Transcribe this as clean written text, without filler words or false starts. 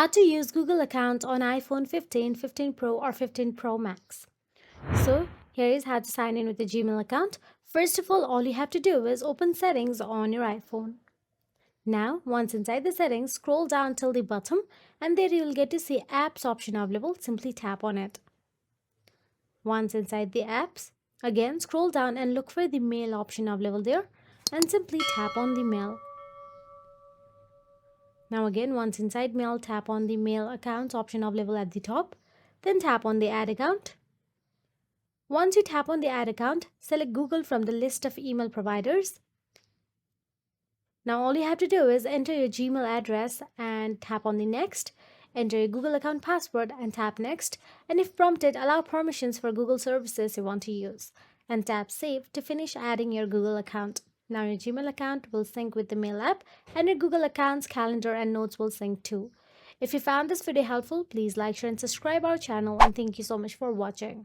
How to use Google account on iPhone 15, 15 Pro or 15 Pro Max. So here is how to sign in with a Gmail account. First of all you have to do is open settings on your iPhone. Now once inside the settings, scroll down till the bottom and there you will get to see apps option available. Simply tap on it. Once inside the apps, again scroll down and look for the mail option available there and simply tap on the mail. Now again, once inside mail, tap on the mail accounts option available at the top. Then tap on the add account. Once you tap on the add account, select Google from the list of email providers. Now all you have to do is enter your Gmail address and tap on the next. Enter your Google account password and tap next. And if prompted, allow permissions for Google services you want to use. And tap save to finish adding your Google account. Now your Gmail account will sync with the mail app and your Google account's calendar and notes will sync too. If you found this video helpful, please like, share and subscribe our channel and thank you so much for watching.